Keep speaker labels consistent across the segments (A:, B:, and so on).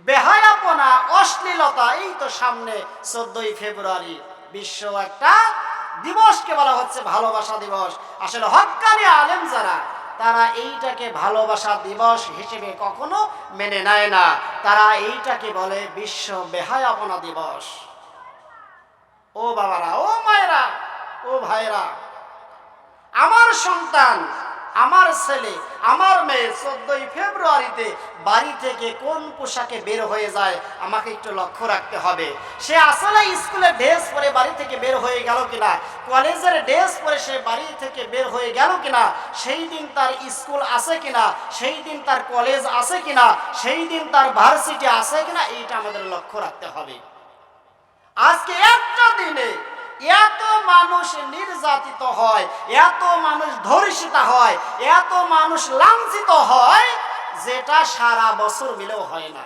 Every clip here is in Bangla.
A: বেহায়াপনা, অশ্লীলতা। এই তো সামনে 14ই ফেব্রুয়ারি বিশ্ব একটা দিবসকে বলা হচ্ছে ভালোবাসা দিবস। আসলে হক্কানি আলেম যারা, তারা এইটাকে ভালোবাসা দিবস হিসেবে কখনো মেনে নেয় না। তারা এইটাকে বলে বিশ্ব বেহায়াপনা দিবস। ও বাবারা, ও মায়েরা, ও ভাইরা, আমার সন্তান, আমার ছেলে, আমার মেয়ে 14ই ফেব্রুয়ারিতে বাড়ি থেকে কোন পোশাকে বের হয়ে যায় আমাকে একটু লক্ষ্য রাখতে হবে। সে আসলে স্কুলে ড্রেস পরে বাড়ি থেকে বের হয়ে গেল কিনা, কলেজের ড্রেস পরে সে বাড়ি থেকে বের হয়ে গেল কিনা, সেই দিন তার স্কুল আছে কিনা, সেই দিন তার কলেজ আছে কিনা, সেই দিন তার ভার্সিটি আছে কিনা, এইটা আমাদের লক্ষ্য রাখতে হবে। আজকে একটা দিনে এত মানুষ নির্যাতিত হয়, এত মানুষ ধর্ষিত হয়, এত মানুষ লাঞ্ছিত হয়, যেটা সারা বছর মিলেও হয় না।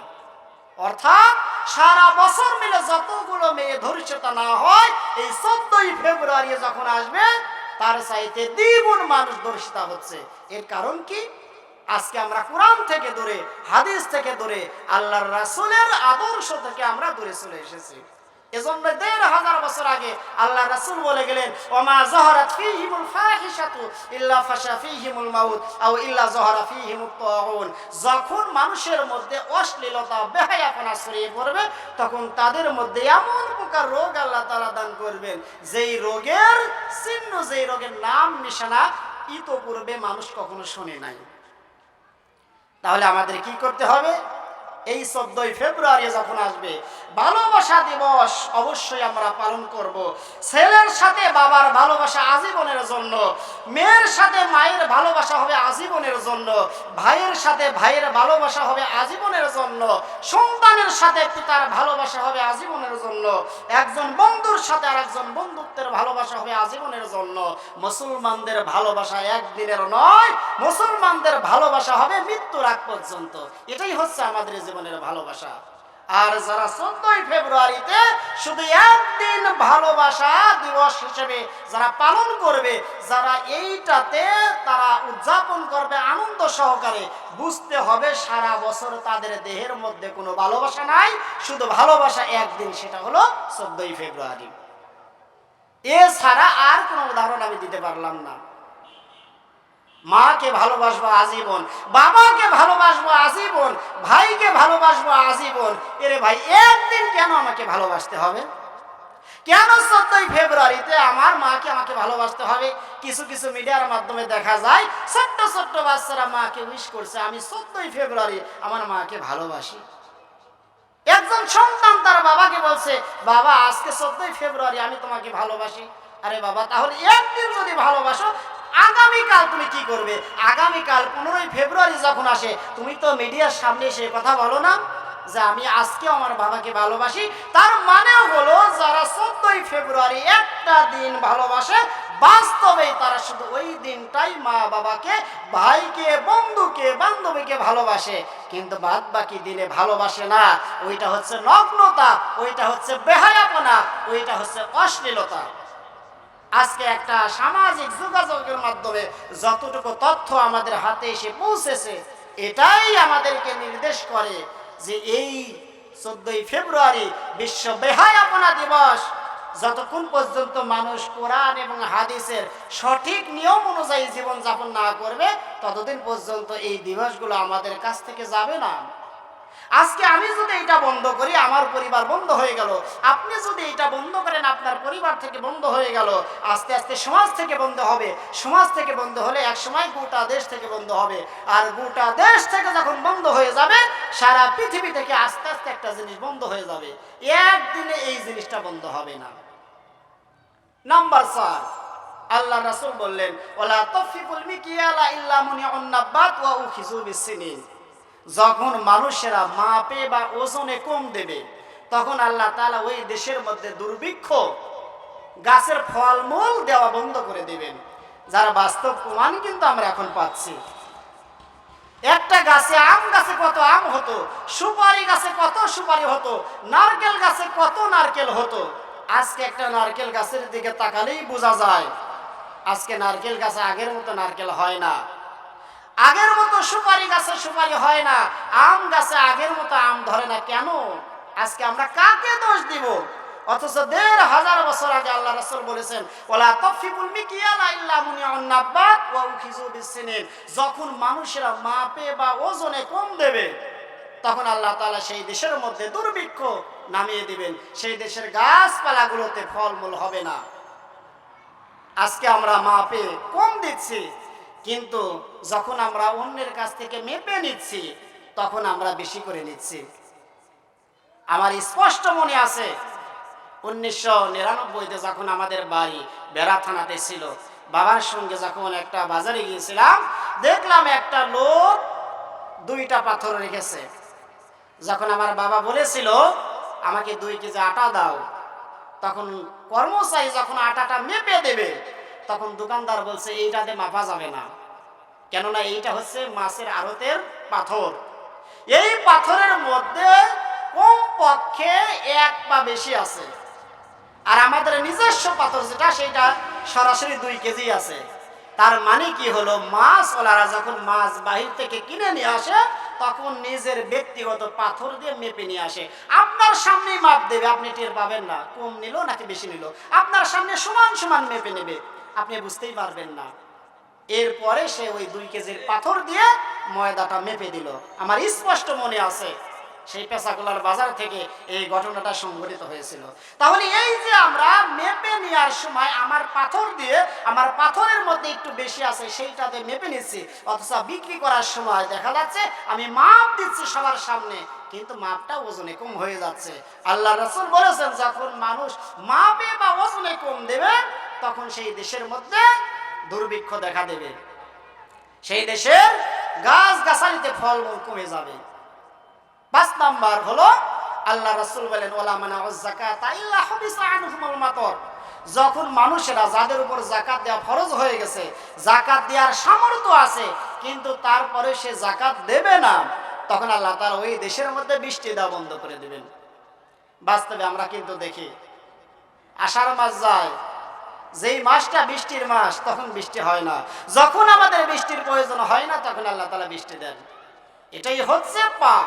A: অর্থাৎ সারা বছর মিলে যতগুলো মেয়ে ধর্ষিত না হয়, এই 14ই ফেব্রুয়ারি যখন আসবে তার চাইতে দ্বিগুণ মানুষ ধর্ষিত হচ্ছে। এর কারণ কি? আজকে আমরা কোরআন থেকে দূরে, হাদিস থেকে দূরে, আল্লাহর রাসূলের আদর্শ থেকে আমরা দূরে চলে এসেছি। এজন্য ১৫০০ বছর আগে আল্লাহ রাসূল বলে গেলেন, ওমা যাহারাত ফীহিমুল ফাহিশাতু ইল্লা ফাশা ফীহিমুল মাউত আও ইল্লা যাহারা ফীহিমুত তাউন। যখন মানুষের মধ্যে অশ্লীলতা, বেহায়াপনা ছড়িয়ে পড়বে, তখন তাদের মধ্যে এমন প্রকার রোগ আল্লাহ তাআলা দান করবেন, যেই রোগের চিহ্ন, যেই রোগের নাম নিশানা ইতোপূর্বে মানুষ কখনো শোনে নাই। তাহলে আমাদের কি করতে হবে? এই 14ই ফেব্রুয়ারি যখন আসবে, ভালোবাসা দিবস অবশ্যই আমরা পালন করব। ছেলের সাথে বাবার ভালোবাসা আজীবনের জন্য, মেয়ের সাথে মায়ের ভালোবাসা হবে আজীবনের জন্য, ভাইয়ের সাথে ভাইয়ের ভালোবাসা হবে আজীবনের জন্য, সন্তানের সাথে পিতার ভালোবাসা হবে আজীবনের জন্য, একজন বন্ধুর সাথে আরেকজন বন্ধুত্বের ভালোবাসা হবে আজীবনের জন্য। মুসলমানদের ভালোবাসা একদিনের নয়, মুসলমানদের ভালোবাসা হবে মৃত্যুর আগ পর্যন্ত। এটাই হচ্ছে আমাদের জীবনের ভালোবাসা। আর যারা 14ই ফেব্রুয়ারিতে শুধু একদিন ভালোবাসা দিবস হিসেবে যারা পালন করবে, যারা এইটাতে তারা উদযাপন করবে আনন্দ সহকারে, বুঝতে হবে সারা বছর তাদের দেহের মধ্যে কোনো ভালোবাসা নাই, শুধু ভালোবাসা একদিন, সেটা হলো 14ই ফেব্রুয়ারি। এছাড়া আর কোনো উদাহরণ আমি দিতে পারলাম না। মাকে ভালোবাসবো আজীবন, বাবাকে ভালোবাসবো আজীবন, ভাইকে ভালোবাসবো আজীবন। এরে ভাই, একদিন কেন আমাকে ভালোবাসতে হবে? কেন 14ই ফেব্রুয়ারিতে আমার মাকে আমাকে ভালোবাসতে হবে? কিছু কিছু মিডিয়ার মাধ্যমে দেখা যায় ছোট্ট ছোট্ট বাচ্চারা মাকে উইশ করছে, আমি 14ই ফেব্রুয়ারি আমার মাকে ভালোবাসি। একজন সন্তান তার বাবাকে বলছে, বাবা আজকে 14ই ফেব্রুয়ারি আমি তোমাকে ভালোবাসি। আরে বাবা, তাহলে একদিন যদি ভালোবাসো, আগামীকাল তুমি কি করবে? আগামীকাল 15ই ফেব্রুয়ারি যখন আসে, তুমি তো মিডিয়ার সামনে এসে কথা বলো না যে আমি আজকে আমার বাবাকে ভালোবাসি। তার মানেও হলো যারা 14ই ফেব্রুয়ারি একটা দিন ভালোবাসে, বাস্তবে তারা শুধু ওই দিনটাই মা বাবাকে, ভাইকে, বন্ধুকে, বান্ধবীকে ভালোবাসে, কিন্তু বাদ বাকি দিনে ভালোবাসে না। ওইটা হচ্ছে নগ্নতা, ওইটা হচ্ছে বেহায়াপনা, ওইটা হচ্ছে অশ্লীলতা। আজকে একটা সামাজিক যোগাযোগের মাধ্যমে যতটুকু তথ্য আমাদের হাতে এসে পৌঁছেছে, এটাই আমাদেরকে নির্দেশ করে যে এই 14ই ফেব্রুয়ারি বিশ্ব বেহায়াপনা দিবস। যতক্ষণ পর্যন্ত মানুষ কোরআন এবং হাদিসের সঠিক নিয়ম অনুযায়ী জীবনযাপন না করবে, ততদিন পর্যন্ত এই দিবসগুলো আমাদের কাছ থেকে যাবে না। আজকে আমি যদি এটা বন্ধ করি, আমার পরিবার বন্ধ হয়ে গেল। আপনি যদি এটা বন্ধ করেন, আপনার পরিবার থেকে বন্ধ হয়ে গেল। আস্তে আস্তে সমাজ থেকে বন্ধ হবে, সমাজ থেকে বন্ধ হলে একসময় গোটা দেশ থেকে বন্ধ হবে। আর গোটা দেশ থেকে যখন বন্ধ হয়ে যাবে, সারা পৃথিবী থেকে আস্তে আস্তে একটা জিনিস বন্ধ হয়ে যাবে। একদিনে এই জিনিসটা বন্ধ হবে না। নাম্বার 4, আল্লাহ রাসূল বললেন, ওয়ালা তাফিকুল মিকিয়ালা ইল্লা মুনিউন নাবাত ওয়া উখিযু বিসসিনিন। যখন মানুষেরা মাপে বা ওজনে কম দেবে, তখন আল্লাহ তাআলা ওই দেশের মধ্যে দুর্ভিক্ষ, গাছের ফলমূল দেওয়া বন্ধ করে দেবেন। যার বাস্তব প্রমাণ কিন্তু আমরা এখন পাচ্ছি। একটা গাছে, আম গাছে কত আম হতো, সুপারি গাছে কত সুপারি হতো, নারকেল গাছে কত নারকেল হতো। আজকে একটা নারকেল গাছের দিকে তাকালেই বোঝা যায় আজকে নারকেল গাছে আগের মতো নারকেল হয় না। আগের মতো সুপারি গাছে সুপারি হয় না, আম গাছে আগের মতো আম ধরে না কেন? আজকে আমরা কাকে দোষ দিব? অথচ ১৫০০ বছর আগে আল্লাহ রাসূল বলেছেন, ওয়ালা তাফিকুল মিকিয়ালা ইল্লা মুনিউন নাবাত ওয়া উখিযু বিসসিনিন। যখন মানুষেরা মাপে বা ওজনে কম দেবে, তখন আল্লাহ তাআলা সেই দেশের মধ্যে দুর্ভিক্ষ নামিয়ে দিবেন, সেই দেশের গাছপালাগুলোতে ফলমূল হবে না। আজকে আমরা মাপে কম দিচ্ছি, কিন্তু যখন আমরা অন্যের কাছ থেকে মেপে নিচ্ছি, তখন আমরা বেশি করে নিচ্ছি। আমার স্পষ্ট মনে আছে ১৯৯৯-তে যখন আমাদের বাড়ি বেড়া থানাতে ছিল, বাবার সঙ্গে যখন একটা বাজারে গিয়েছিলাম, দেখলাম একটা লোক 2টা পাথর রেখেছে। যখন আমার বাবা বলেছিল আমাকে 2 কেজি আটা দাও, তখন কর্মচারী যখন আটাটা মেপে দেবে, তখন দোকানদার বলছে এইটাতে মাপা যাবে না, কেননা এইটা হচ্ছে মাছের আড়তের পাথর। এই পাথরের মধ্যে কম পক্ষে 1 পা বেশি আছে, আর আমাদের নিজস্ব পাথর যেটা সেটা সরাসরি 2 কেজি আছে। তার মানে কি হলো, মাছ ওলারা যখন মাছ বাহির থেকে কিনে নিয়ে আসে, তখন নিজের ব্যক্তিগত পাথর দিয়ে মেপে নিয়ে আসে। আপনার সামনেই মাপ দেবে, আপনি টের পাবেন না কম নিল নাকি বেশি নিল। আপনার সামনে সমান সমান মেপে নেবে, আপনি বুঝতেই পারবেন না। এরপরে সে ওই 2 কেজির পাথর দিয়ে ময়দাটা মেপে দিল। আমার স্পষ্ট মনে আছে সেই পেশাগোলার বাজার থেকে এই ঘটনাটা সংঘটিত হয়েছিল। তাহলে এই যে আমরা মেপে নেওয়ার সময় আমার পাথর দিয়ে, আমার পাথরের মধ্যে একটু বেশি আছে সেইটাতে মেপে নিচ্ছি, অথচ বিক্রি করার সময় দেখা যাচ্ছে আমি মাপ দিচ্ছি সবার সামনে, কিন্তু মাপটা ওজনে কম হয়ে যাচ্ছে। আল্লাহ রাসূল বলেছেন, যখন মানুষ মাপে বা ওজনে কম দেবে, তখন সেই দেশের মধ্যে দুর্ভিক্ষ দেখা দেবে, সেই দেশের গাছ গাছালিতে ফলমূল কমে যাবে। 5 নাম্বার হলো আল্লাহ রাসূল বলেন, ওয়ালা মানাউয যাকাতা ইল্লা হুবিসা আনহুমুল মাতর। যখন মানুষেরা, যাদের উপর যাকাত দেওয়া ফরজ হয়ে গেছে, যাকাত দেওয়ার সামর্থ্য আছে, কিন্তু তারপরে সে যাকাত দেবে না, তখন আল্লাহ তাআলা ওই দেশের মধ্যে বৃষ্টি দেওয়া বন্ধ করে দিবেন। বাস্তবে আমরা কিন্তু দেখি, আষাঢ় মাস যায়, যেই মাসটা বৃষ্টির মাস, তখন বৃষ্টি হয় না। যখন আমাদের বৃষ্টির প্রয়োজন হয় না, তখন আল্লাহ তাআলা বৃষ্টি দেন। এটাই হচ্ছে পাপ।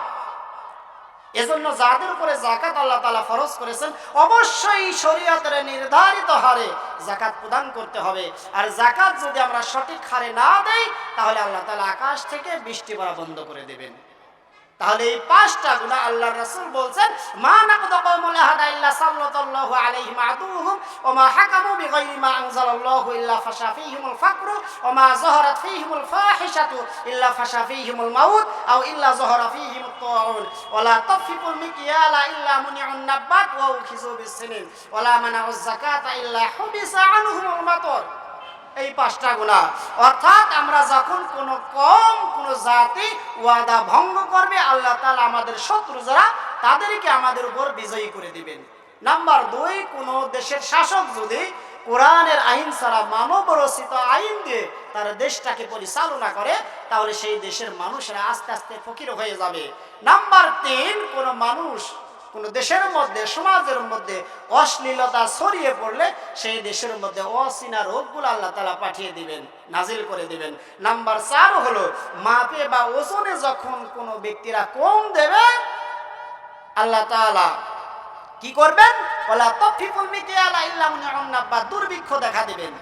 A: এজন্য যাদের উপরে যাকাত আল্লাহ তাআলা ফরজ করেছেন, অবশ্যই শরীয়তের নির্ধারিত হারে যাকাত প্রদান করতে হবে। আর যাকাত যদি আমরা সঠিক হারে না দেই, তাহলে আল্লাহ তাআলা আকাশ থেকে বৃষ্টি পড়া বন্ধ করে দেবেন। তাহলে এই 5টা গুনাহ আল্লাহর রাসূল বলছেন, মা নাকাদা কওমুল আহাদা ইল্লা সাল্লাল্লাহু আলাইহিম আদুহুম ওয়া মা হাকামু বিগাইরি মা আনজালাল্লাহু ইল্লা ফাশা ফীহিমুল ফাকরু ওয়া মা যাহারাত ফীহিমুল ফাহিশাতু ইল্লা ফাশা ফীহিমুল মাউত আও ইল্লা যাহারা ফীহিমুত তাউন ওয়া লা তাফিকুল মিকিয়ালা ইল্লা মুনিউন নাবাত ওয়া উখিযু বিসসিনিন ওয়া লা মানাউয যাকাতা ইল্লা হুবিসা আনহুমুল মাতর। এই 5টা গুনাহ। অর্থাৎ আমরা যখন কোনো জাতি ওয়াদা ভঙ্গ করবে, আল্লাহ তাআলা আমাদের শত্রু যারা, তাদেরকে আমাদের উপর বিজয়ী করে দিবেন। নাম্বার 2, কোন দেশের শাসক যদি কোরআনের আইন ছাড়া মানব রচিত আইন দিয়ে তার দেশটাকে পরিচালনা করে, তাহলে সেই দেশের মানুষেরা আস্তে আস্তে ফকির হয়ে যাবে। নাম্বার 3, কোন মানুষ, কোন দেশের মধ্যে, সমাজের মধ্যে অশ্লীলতা ছড়িয়ে পড়লে সেই দেশের মধ্যে অচেনা রোগগুলো আল্লাহ তাআলা পাঠিয়ে দিবেন, নাজিল করে দিবেন। নাম্বার 4 হলো মাপে বা ওজনে যখন কোনো ব্যক্তিরা কম দেবে, আল্লাহ তাআলা কি করবেন, ওয়ালা তাফিকুল মিকিয়ালা ইল্লা মুনিউন নাবাত, দুর্ভিক্ষ দেখা দিবেন,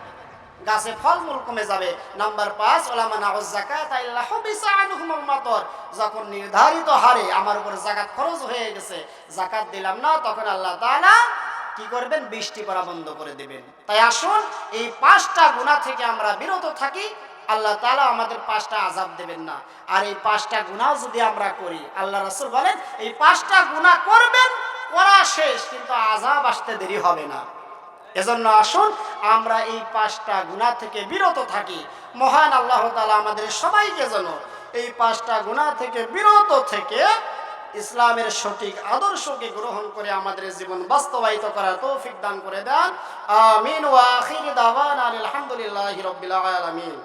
A: গাছে ফলমূল কমে যাবে। নাম্বার 5, ওয়ালা মানাউয যাকাতা ইল্লা হুবিসা আনহুমুল মাতর। যখন নির্ধারিত হারে আমার উপর যাকাত খরচ হয়ে গেছে, যাকাত দিলাম না, তখন আল্লাহ তাআলা কি করবেন, বৃষ্টি পড়া বন্ধ করে দিবেন। তাই আসুন এই 5টা গুনাহ থেকে আমরা বিরত থাকি, আল্লাহ তাআলা আমাদের 5টা আযাব দেবেন না। আর এই 5টা গুনাহ যদি আমরা করি, আল্লাহ রাসূল বলেন এই 5টা গুনাহ করবেন, করা শেষ, কিন্তু আযাব আসতে দেরি হবে না। এজন্য আসুন আমরা এই 5টা গুনাহ থেকে বিরত থাকি। মহান আল্লাহ তাআলা আমাদের সবাইকে যেন এই 5টা গুনাহ থেকে বিরত থেকে ইসলামের সঠিক আদর্শকে গ্রহণ করে আমাদের জীবন বাস্তবায়িত করার তৌফিক দান করে দেন। আমিন ওয়া আখির দাওয়ানা আলহামদুলিল্লাহি রাব্বিল আলামিন।